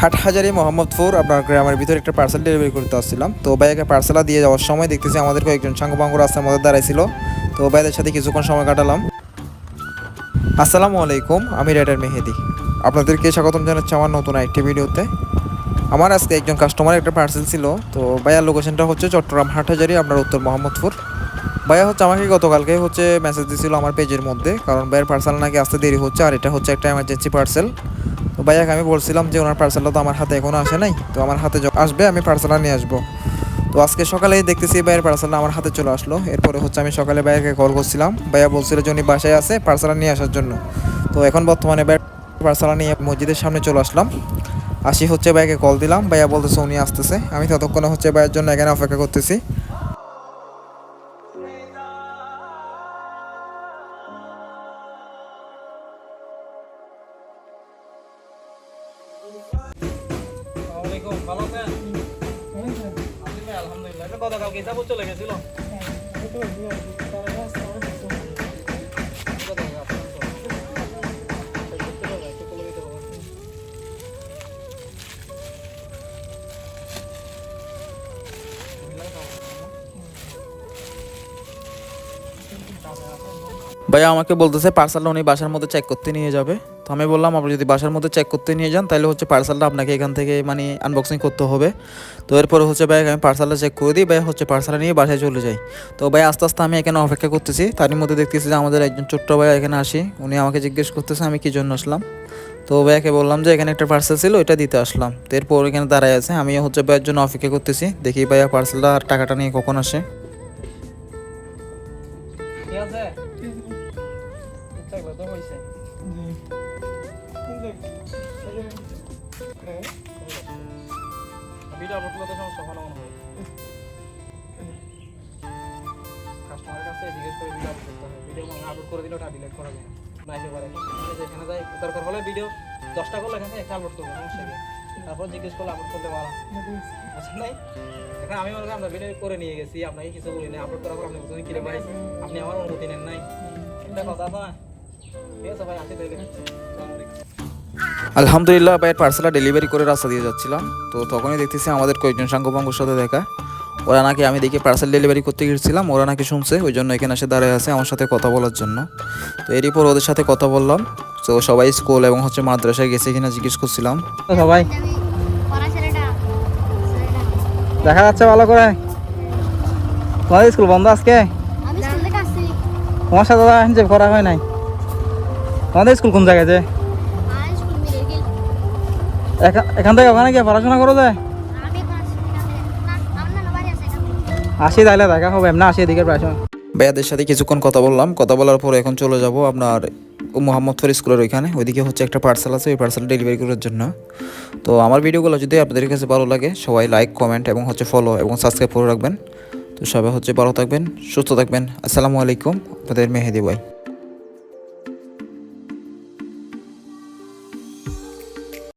হাটহাজারী মোহাম্মদপুর আপনার গ্রামের ভিতরে একটা পার্সেল ডেলিভারি করতে আসছিলাম। তো ভাইয়াকে পার্সেলটা দিয়ে যাওয়ার সময় দেখতেছি আমাদের কয়েকজন সাঙ্গপাঙ্গ রাস্তার মধ্যে দাঁড়াইছিল। তো ভাইদের সাথে কিছুক্ষণ সময় কাটালাম। আসসালামু আলাইকুম, আমি রাইডার মেহেদি। আপনাদেরকে স্বাগতম জানাচ্ছি আমার নতুন একটি ভিডিওতে। আমার আজকে একজন কাস্টমার একটা পার্সেল ছিল। তো ভাইয়ার লোকেশনটা হচ্ছে চট্টগ্রাম হাটহাজারী, আপনার উত্তর মোহাম্মদপুর। ভাইয়া হচ্ছে আমাকে গতকালকে মেসেজ দিয়েছিল আমার পেজের মধ্যে, কারণ ভাইয়ের পার্সেল নাকি আসতে দেরি হচ্ছে, আর এটা হচ্ছে একটা এমার্জেন্সি পার্সেল। তো ভাইয়াকে আমি বলছিলাম যে ওনার পার্সেলটা তো আমার হাতে এখনও আসে নাই, তো আমার হাতে আসবে আমি পার্সেলটা নিয়ে আসবো। তো আজকে সকালেই দেখতেছি ভাইয়ের পার্সেলটা আমার হাতে চলে আসলো। এরপরে আমি সকালে ভাইয়াকে কল করছিলাম, ভাইয়া বলছিল যে উনি বাসায় আছে পার্সেলটা নিয়ে আসার জন্য। তো এখন বর্তমানে ভাইয়ের পার্সেলটা নিয়ে মসজিদের সামনে চলে আসলাম। ভাইয়াকে কল দিলাম, ভাইয়া বলতেছে উনি আসতেছে। আমি ততক্ষণে ভাইয়ের জন্য এখানে অপেক্ষা করতেছি। ভালো আছেন? আলহামদুলিল্লাহ। গতকালকে হিসাব চলে গেছিল। ভাইয়া আমাকে বলতেছে পার্সেলটা উনি বাসার মধ্যে চেক করতে নিয়ে যাবে। তো আমি বললাম আপনি যদি বাসার মধ্যে চেক করতে নিয়ে যান তাহলে পার্সেলটা আপনাকে এখান থেকে আনবক্সিং করতে হবে। তো এরপরে ভাই আমি পার্সেলটা চেক করে দিই, ভাই পার্সেলটা নিয়ে বাসায় চলে যাই। তো ভাই আস্তে আস্তে আমি এখানে অপেক্ষা করতেছি। তারই মধ্যে দেখতেছি যে আমাদের একজন ছোট্ট ভাই এখানে আসি। উনি আমাকে জিজ্ঞেস করতেছে আমি কী জন্য আসলাম। তো ভাইয়াকে বললাম যে এখানে একটা পার্সেল ছিল, এটা দিতে আসলাম। তো এরপর এখানে দাঁড়ায় আছে, আমি ভাইয়ের জন্য অপেক্ষা করতেছি, দেখি ভাইয়া পার্সেলটা আর টাকাটা নিয়ে কখন আসে। ঠিক আছে? তো হয়েছে। ভিডিও আপলোড করতে সমস্যা হয় না মনে হয়। কাস্টমারের কাছে জিজ্ঞেস করে ভিডিও আপলোড করতে হবে। ভিডিও আপলোড করে দিলে ওটা ডিলিট করা যায় না, এসে পারে যেখানে যাই দরকার হলে ভিডিও 10টা করলে এখানে একটা আপলোড করবো, সমস্যা নেই। তারপর জিজ্ঞেস করলে আপলোড করতে পারা আচ্ছা নাই। এখানে আমি মনে করি আমরা ভিডিও করে নিয়ে গেছি, আপনাকে কিছু বলি না, আপলোড করার পর আপনি বলছেন কিরে ভাই আপনি আমার অনুমতি নেন নাই, একটা কথা তো না। ঠিক আছে ভাই, আসি তাহলে। আলহামদুলিল্লাহ ভাইয়ের পার্সেলটা ডেলিভারি করে রাস্তা দিয়ে যাচ্ছিলাম। তো তখনই দেখতেছি আমাদের কয়েকজন সাঙ্গপাঙ্গর সাথে দেখা। ওরা নাকি আমি দেখি পার্সেল ডেলিভারি করতে গিয়েছিলাম, ওরা নাকি শুনছে, ওই জন্য এখানে এসে দাঁড়ায় আছে আমার সাথে কথা বলার জন্য। তো এরই পর ওদের সাথে কথা বললাম। তো সবাই স্কুল এবং মাদ্রাসায় গেছে কিনা জিজ্ঞেস করছিলাম। সবাই দেখা যাচ্ছে ভালো করে। তোমাদের স্কুল বন্ধ আজকে? তোমার সাথে যে করা হয় নাই। তোমাদের স্কুল কোন জায়গায়? যে এখান থেকে ওখানে গিয়ে পড়াশোনা করো যায়? আসি তাহলে দেখা হবে, এমনি আসি এদিকে প্রায় সময়। ভাইয়াদের সাথে কিছুক্ষণ কথা বললাম, কথা বলার পর এখন চলে যাব আপনার মোহাম্মদপুর স্কুলের ওইখানে। ওইদিকে একটা পার্সেল আছে, ওই পার্সেল ডেলিভারি করার জন্য। তো আমার ভিডিওগুলো যদি আপনাদের কাছে ভালো লাগে সবাই লাইক, কমেন্ট এবং ফলো এবং সাবস্ক্রাইব করে রাখবেন। তো সবাই ভালো থাকবেন, সুস্থ থাকবেন। আসসালামু আলাইকুম, আপনাদের মেহেদি ভাই।